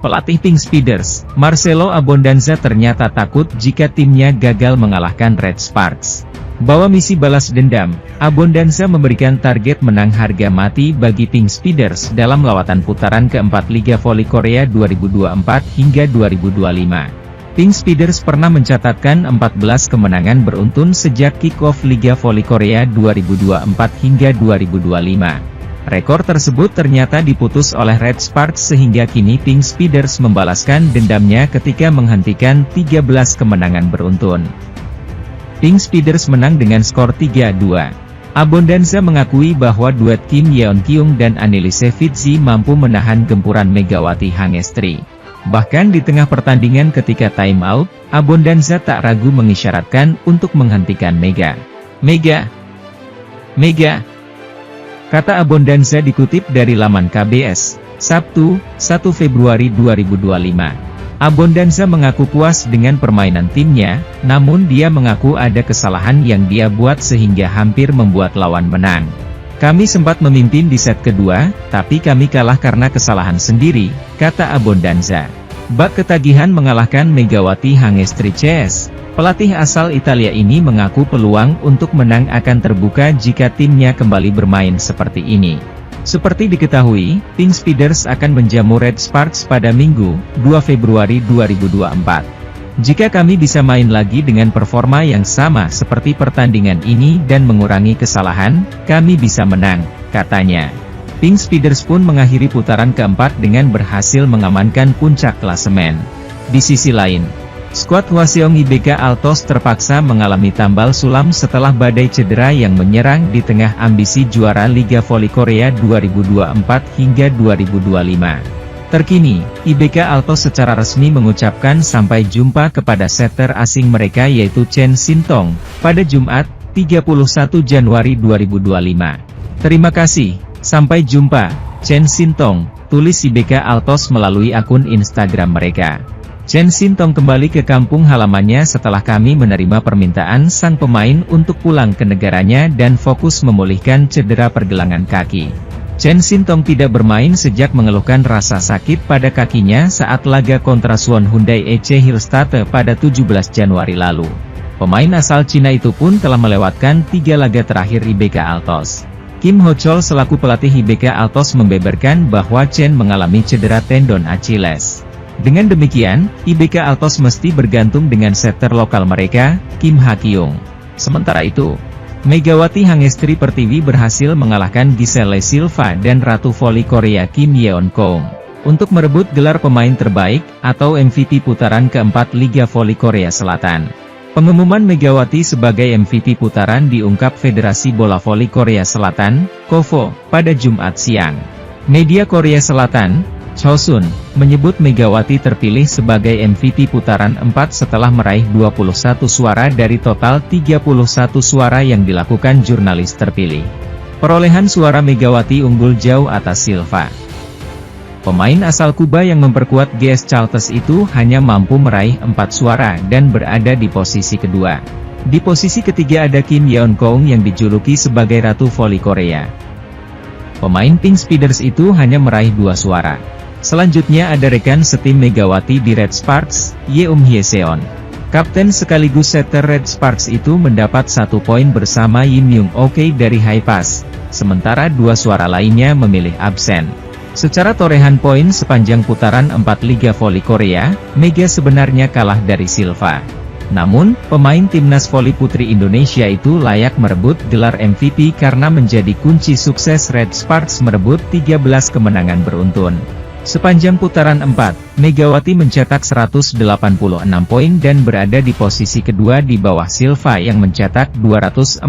Pelatih Pink Speeders, Marcelo Abondanza ternyata takut jika timnya gagal mengalahkan Red Sparks. Bawa misi balas dendam, Abondanza memberikan target menang harga mati bagi Pink Speeders dalam lawatan putaran keempat Liga Voli Korea 2024 hingga 2025. Pink Speeders pernah mencatatkan 14 kemenangan beruntun sejak kick-off Liga Voli Korea 2024 hingga 2025. Rekor tersebut ternyata diputus oleh Red Sparks sehingga kini Pink Speeders membalaskan dendamnya ketika menghentikan 13 kemenangan beruntun. Pink Speeders menang dengan skor 3-2. Abondanza mengakui bahwa duet Kim Yeon Kyung dan Annelise Fitzi mampu menahan gempuran Megawati Hangestri. Bahkan di tengah pertandingan ketika time out, Abondanza tak ragu mengisyaratkan untuk menghentikan Mega. Kata Abondanza dikutip dari laman KBS, Sabtu, 1 Februari 2025. Abondanza mengaku puas dengan permainan timnya, namun dia mengaku ada kesalahan yang dia buat sehingga hampir membuat lawan menang. Kami sempat memimpin di set kedua, tapi kami kalah karena kesalahan sendiri, kata Abondanza. Bak ketagihan mengalahkan Megawati Hangestri CS. Pelatih asal Italia ini mengaku peluang untuk menang akan terbuka jika timnya kembali bermain seperti ini. Seperti diketahui, Pink Speeders akan menjamu Red Sparks pada Minggu, 2 Februari 2024. Jika kami bisa main lagi dengan performa yang sama seperti pertandingan ini dan mengurangi kesalahan, kami bisa menang, katanya. Pink Speeders pun mengakhiri putaran keempat dengan berhasil mengamankan puncak klasemen. Di sisi lain, skuad Hwaseong IBK Altos terpaksa mengalami tambal sulam setelah badai cedera yang menyerang di tengah ambisi juara Liga Voli Korea 2024 hingga 2025. Terkini, IBK Altos secara resmi mengucapkan sampai jumpa kepada setter asing mereka yaitu Chen Sintong, pada Jumat, 31 Januari 2025. Terima kasih, sampai jumpa, Chen Sintong, tulis IBK Altos melalui akun Instagram mereka. Chen Sintong kembali ke kampung halamannya setelah kami menerima permintaan sang pemain untuk pulang ke negaranya dan fokus memulihkan cedera pergelangan kaki. Chen Sintong tidak bermain sejak mengeluhkan rasa sakit pada kakinya saat laga kontra Suwon Hyundai EC Hillstatte pada 17 Januari lalu. Pemain asal Cina itu pun telah melewatkan 3 laga terakhir IBK Altos. Kim Ho Chol selaku pelatih IBK Altos membeberkan bahwa Chen mengalami cedera tendon Achilles. Dengan demikian, IBK Altos mesti bergantung dengan setter lokal mereka, Kim Ha Kyung. Sementara itu, Megawati Hangestri Pertiwi berhasil mengalahkan Giselle Silva dan Ratu Voli Korea Kim Yeon Kyung untuk merebut gelar pemain terbaik atau MVP putaran keempat Liga Voli Korea Selatan. Pengumuman Megawati sebagai MVP putaran diungkap Federasi Bola Voli Korea Selatan, KOVO, pada Jumat siang. Media Korea Selatan, Chosun, menyebut Megawati terpilih sebagai MVP putaran 4 setelah meraih 21 suara dari total 31 suara yang dilakukan jurnalis terpilih. Perolehan suara Megawati unggul jauh atas Silva. Pemain asal Kuba yang memperkuat GS Charles itu hanya mampu meraih 4 suara dan berada di posisi kedua. Di posisi ketiga ada Kim Yeon Kyung yang dijuluki sebagai Ratu Voli Korea. Pemain Pink Speeders itu hanya meraih 2 suara. Selanjutnya ada rekan setim Megawati di Red Sparks, Yeum Hyeseon. Kapten sekaligus setter Red Sparks itu mendapat 1 poin bersama Yin Myung Ok dari High Pass, sementara 2 suara lainnya memilih absen. Secara torehan poin sepanjang putaran 4 Liga Voli Korea, Mega sebenarnya kalah dari Silva. Namun, pemain timnas voli putri Indonesia itu layak merebut gelar MVP karena menjadi kunci sukses Red Sparks merebut 13 kemenangan beruntun. Sepanjang putaran 4, Megawati mencetak 186 poin dan berada di posisi kedua di bawah Silva yang mencetak 244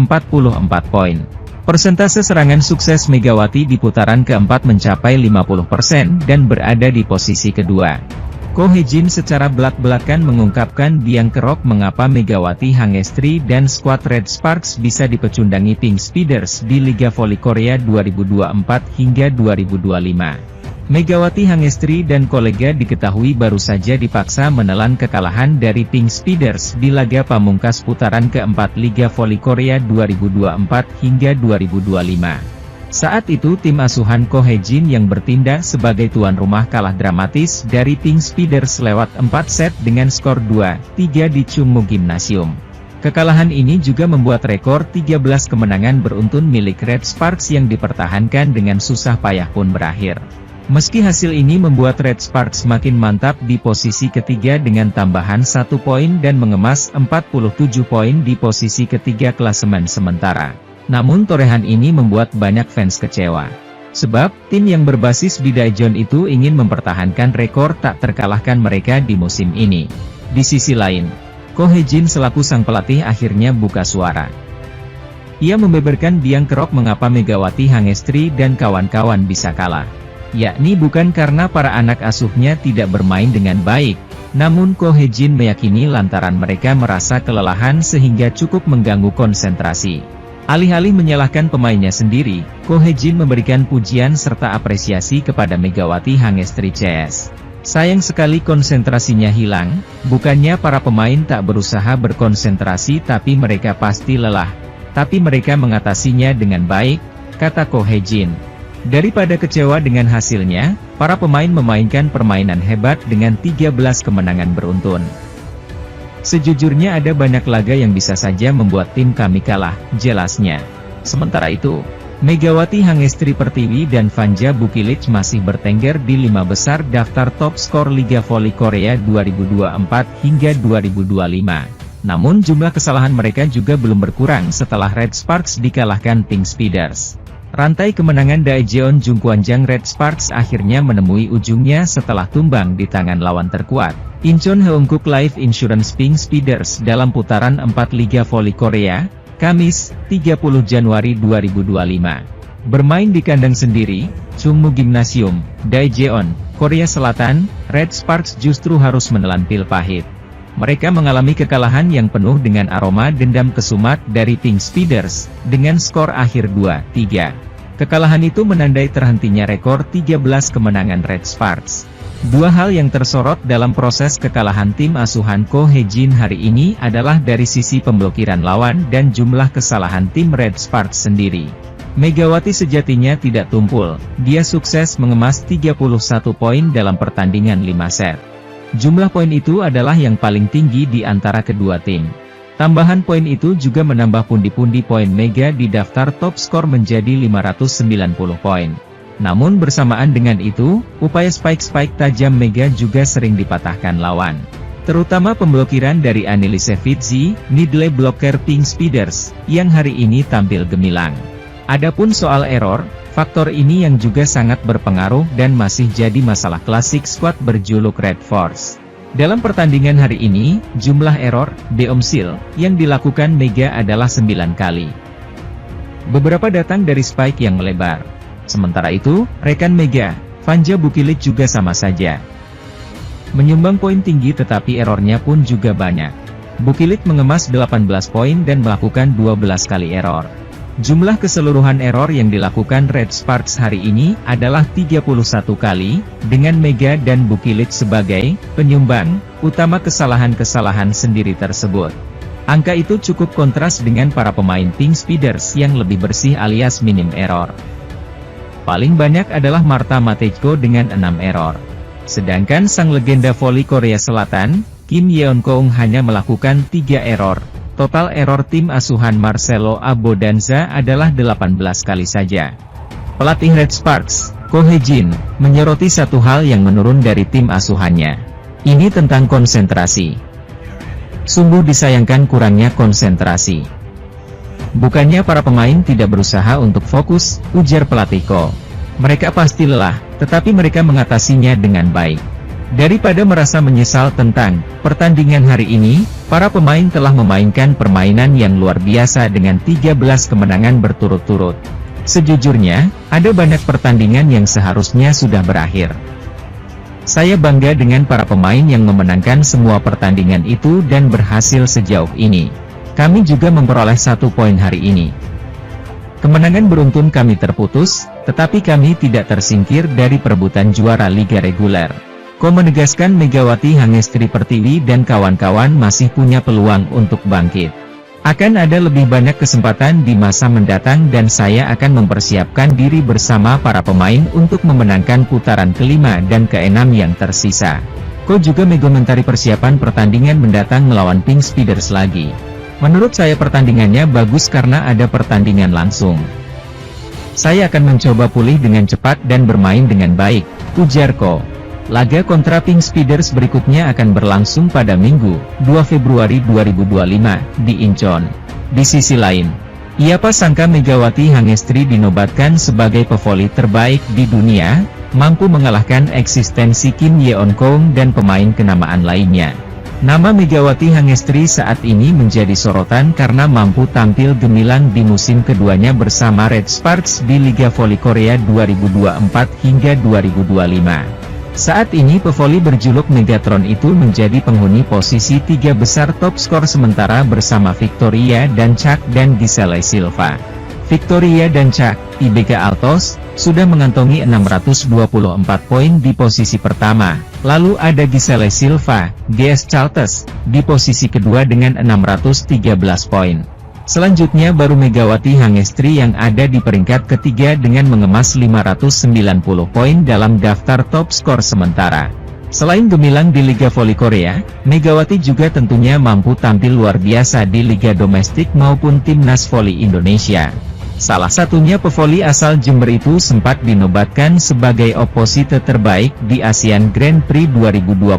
poin. Persentase serangan sukses Megawati di putaran keempat mencapai 50% dan berada di posisi kedua. Ko Hye-jin secara belak-belakan mengungkapkan biang kerok mengapa Megawati Hangestri dan skuad Red Sparks bisa dipecundangi Pink Speeders di Liga Voli Korea 2024 hingga 2025. Megawati Hangestri dan kolega diketahui baru saja dipaksa menelan kekalahan dari Pink Speeders di laga pamungkas putaran keempat Liga Voli Korea 2024 hingga 2025. Saat itu tim asuhan Ko Hye-jin yang bertindak sebagai tuan rumah kalah dramatis dari Pink Speeders lewat 4 set dengan skor 2-3 di Chungmu Gymnasium. Kekalahan ini juga membuat rekor 13 kemenangan beruntun milik Red Sparks yang dipertahankan dengan susah payah pun berakhir. Meski hasil ini membuat Red Sparks makin mantap di posisi ketiga dengan tambahan 1 poin dan mengemas 47 poin di posisi ketiga klasemen sementara. Namun torehan ini membuat banyak fans kecewa. Sebab, tim yang berbasis di Daejeon itu ingin mempertahankan rekor tak terkalahkan mereka di musim ini. Di sisi lain, Ko Hye-jin selaku sang pelatih akhirnya buka suara. Ia membeberkan biang kerok mengapa Megawati Hangestri dan kawan-kawan bisa kalah. Yakni bukan karena para anak asuhnya tidak bermain dengan baik, namun Ko Hye-jin meyakini lantaran mereka merasa kelelahan sehingga cukup mengganggu konsentrasi. Alih-alih menyalahkan pemainnya sendiri, Ko Hye-jin memberikan pujian serta apresiasi kepada Megawati Hangestri CS. Sayang sekali konsentrasinya hilang, bukannya para pemain tak berusaha berkonsentrasi tapi mereka pasti lelah. Tapi mereka mengatasinya dengan baik, kata Ko Hye-jin. Daripada kecewa dengan hasilnya, para pemain memainkan permainan hebat dengan 13 kemenangan beruntun. Sejujurnya ada banyak laga yang bisa saja membuat tim kami kalah, jelasnya. Sementara itu, Megawati Hangestri Pertiwi dan Vanja Bukilic masih bertengger di 5 besar daftar top skor Liga Voli Korea 2024 hingga 2025. Namun jumlah kesalahan mereka juga belum berkurang setelah Red Sparks dikalahkan Pink Speeders. Rantai kemenangan Daejeon Jungkwanjang Red Sparks akhirnya menemui ujungnya setelah tumbang di tangan lawan terkuat, Incheon Heungkuk Life Insurance Pink Speeders dalam putaran 4 Liga Voli Korea, Kamis, 30 Januari 2025. Bermain di kandang sendiri, Chungmu Gymnasium, Daejeon, Korea Selatan, Red Sparks justru harus menelan pil pahit. Mereka mengalami kekalahan yang penuh dengan aroma dendam kesumat dari Pink Speeders, dengan skor akhir 2-3. Kekalahan itu menandai terhentinya rekor 13 kemenangan Red Sparks. Dua hal yang tersorot dalam proses kekalahan tim asuhan Ko Hye-jin hari ini adalah dari sisi pemblokiran lawan dan jumlah kesalahan tim Red Sparks sendiri. Megawati sejatinya tidak tumpul, dia sukses mengemas 31 poin dalam pertandingan 5 set. Jumlah poin itu adalah yang paling tinggi di antara kedua tim. Tambahan poin itu juga menambah pundi-pundi poin Mega di daftar top skor menjadi 590 poin. Namun bersamaan dengan itu, upaya spike-spike tajam Mega juga sering dipatahkan lawan. Terutama pemblokiran dari Anneliese Fitzy, Needle Blocker Pink Speeders, yang hari ini tampil gemilang. Adapun soal error, faktor ini yang juga sangat berpengaruh dan masih jadi masalah klasik skuad berjuluk Red Force. Dalam pertandingan hari ini, jumlah error, deomsil, yang dilakukan Mega adalah 9 kali. Beberapa datang dari spike yang melebar. Sementara itu, rekan Mega, Vanja Bukilic juga sama saja. Menyumbang poin tinggi tetapi errornya pun juga banyak. Bukilic mengemas 18 poin dan melakukan 12 kali error. Jumlah keseluruhan error yang dilakukan Red Sparks hari ini adalah 31 kali, dengan Mega dan Bukilic sebagai penyumbang utama kesalahan-kesalahan sendiri tersebut. Angka itu cukup kontras dengan para pemain Pink Speeders yang lebih bersih alias minim error. Paling banyak adalah Marta Matejko dengan 6 error. Sedangkan sang legenda voli Korea Selatan, Kim Yeon-keung hanya melakukan 3 error. Total error tim asuhan Marcelo Abodanza adalah 18 kali saja. Pelatih Red Sparks, Ko Hye-jin, menyoroti satu hal yang menurun dari tim asuhannya. Ini tentang konsentrasi. Sungguh disayangkan kurangnya konsentrasi. Bukannya para pemain tidak berusaha untuk fokus, ujar pelatih Ko. Mereka pasti lelah, tetapi mereka mengatasinya dengan baik. Daripada merasa menyesal tentang pertandingan hari ini, para pemain telah memainkan permainan yang luar biasa dengan 13 kemenangan berturut-turut. Sejujurnya, ada banyak pertandingan yang seharusnya sudah berakhir. Saya bangga dengan para pemain yang memenangkan semua pertandingan itu dan berhasil sejauh ini. Kami juga memperoleh 1 poin hari ini. Kemenangan beruntun kami terputus, tetapi kami tidak tersingkir dari perebutan juara liga reguler. Ko menegaskan Megawati Hangestri Pertiwi dan kawan-kawan masih punya peluang untuk bangkit. Akan ada lebih banyak kesempatan di masa mendatang dan saya akan mempersiapkan diri bersama para pemain untuk memenangkan putaran kelima dan keenam yang tersisa. Ko juga mengomentari persiapan pertandingan mendatang melawan Pink Speeders lagi. Menurut saya pertandingannya bagus karena ada pertandingan langsung. Saya akan mencoba pulih dengan cepat dan bermain dengan baik, ujar Ko. Laga kontra Pink Speeders berikutnya akan berlangsung pada Minggu, 2 Februari 2025, di Incheon. Di sisi lain, siapa sangka Megawati Hangestri dinobatkan sebagai pevoli terbaik di dunia, mampu mengalahkan eksistensi Kim Yeon Kong dan pemain kenamaan lainnya. Nama Megawati Hangestri saat ini menjadi sorotan karena mampu tampil gemilang di musim keduanya bersama Red Sparks di Liga Voli Korea 2024 hingga 2025. Saat ini pevoli berjuluk Megatron itu menjadi penghuni posisi 3 besar top skor sementara bersama Victoria dan Chuck dan Giselle Silva. Victoria dan Chuck, IBK Altos, sudah mengantongi 624 poin di posisi pertama, lalu ada Giselle Silva, GS Charles, di posisi kedua dengan 613 poin. Selanjutnya baru Megawati Hangestri yang ada di peringkat ketiga dengan mengemas 590 poin dalam daftar top skor sementara. Selain gemilang di Liga Voli Korea, Megawati juga tentunya mampu tampil luar biasa di Liga Domestik maupun Timnas Voli Indonesia. Salah satunya pevoli asal Jember itu sempat dinobatkan sebagai oposite terbaik di ASEAN Grand Prix 2022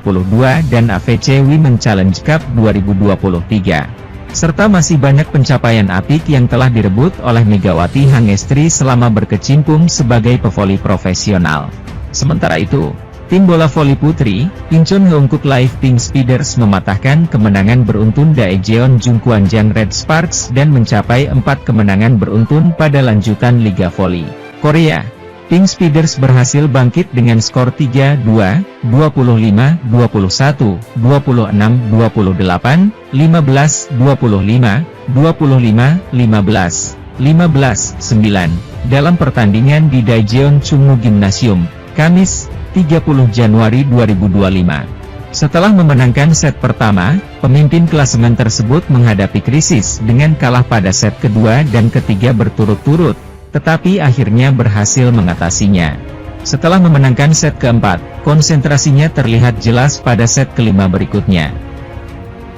dan AVC Women Challenge Cup 2023. Serta masih banyak pencapaian apik yang telah direbut oleh Megawati Hangestri selama berkecimpung sebagai pevoli profesional. Sementara itu, tim bola voli putri, Incheon Heungkuk Live Pink Speeders mematahkan kemenangan beruntun Daejeon Jungkwanjang Red Sparks dan mencapai 4 kemenangan beruntun pada lanjutan Liga Voli Korea. Pink Speeders berhasil bangkit dengan skor 3-2, 25-21, 26-28, 15-25, 25-15, 15-9, dalam pertandingan di Daejeon Chungmu Gymnasium, Kamis, 30 Januari 2025. Setelah memenangkan set pertama, pemimpin klasemen tersebut menghadapi krisis dengan kalah pada set kedua dan ketiga berturut-turut, tetapi akhirnya berhasil mengatasinya. Setelah memenangkan set keempat, konsentrasinya terlihat jelas pada set kelima berikutnya.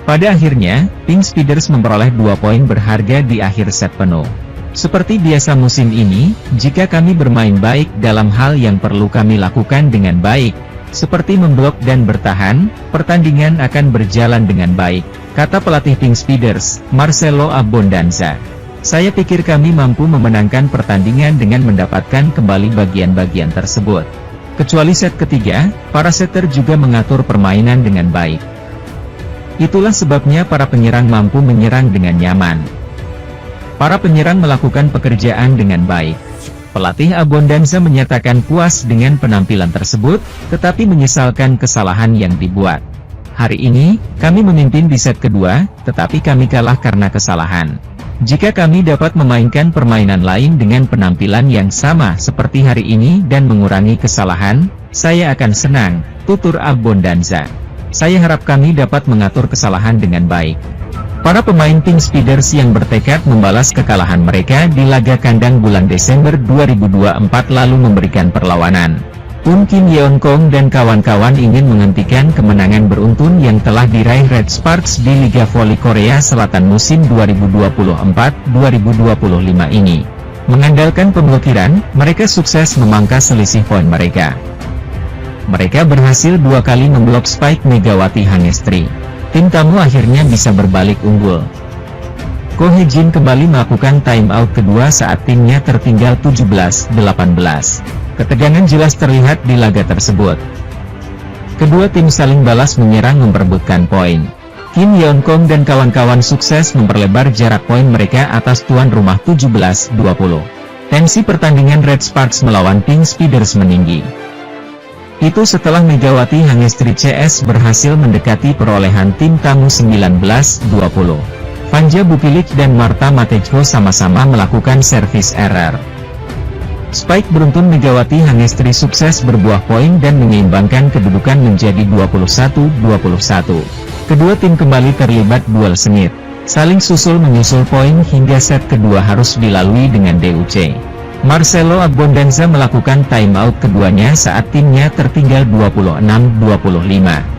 Pada akhirnya, Pink Speeders memperoleh 2 poin berharga di akhir set penuh. Seperti biasa musim ini, jika kami bermain baik dalam hal yang perlu kami lakukan dengan baik, seperti memblok dan bertahan, pertandingan akan berjalan dengan baik, kata pelatih Pink Speeders, Marcelo Abondanza. Saya pikir kami mampu memenangkan pertandingan dengan mendapatkan kembali bagian-bagian tersebut. Kecuali set ketiga, para setter juga mengatur permainan dengan baik. Itulah sebabnya para penyerang mampu menyerang dengan nyaman. Para penyerang melakukan pekerjaan dengan baik. Pelatih Abondanza menyatakan puas dengan penampilan tersebut, tetapi menyesalkan kesalahan yang dibuat. Hari ini, kami memimpin di set kedua, tetapi kami kalah karena kesalahan. Jika kami dapat memainkan permainan lain dengan penampilan yang sama seperti hari ini dan mengurangi kesalahan, saya akan senang, tutur Abondanza. Saya harap kami dapat mengatur kesalahan dengan baik. Para pemain Pink Speeders yang bertekad membalas kekalahan mereka di laga kandang bulan Desember 2024 lalu memberikan perlawanan. Kim Yeon Kong dan kawan-kawan ingin menghentikan kemenangan beruntun yang telah diraih Red Sparks di Liga Voli Korea Selatan musim 2024-2025 ini. Mengandalkan pemblokiran, mereka sukses memangkas selisih poin mereka. Mereka berhasil 2 kali memblok spike Megawati Hangestri. Tim tamu akhirnya bisa berbalik unggul. Ko Hee-jin kembali melakukan timeout kedua saat timnya tertinggal 17-18. Ketegangan jelas terlihat di laga tersebut. Kedua tim saling balas menyerang memperebutkan poin. Kim Yeon Kong dan kawan-kawan sukses memperlebar jarak poin mereka atas tuan rumah 17-20. Tensi pertandingan Red Sparks melawan Pink Speeders meninggi. Itu setelah Megawati Hangestri CS berhasil mendekati perolehan tim tamu 19-20. Vanja Bukilik dan Marta Matejko sama-sama melakukan servis error. Spike beruntun Megawati Hangestri sukses berbuah poin dan menyeimbangkan kedudukan menjadi 21-21. Kedua tim kembali terlibat duel sengit. Saling susul-menyusul poin hingga set kedua harus dilalui dengan DUC. Marcelo Abbondanza melakukan timeout keduanya saat timnya tertinggal 26-25.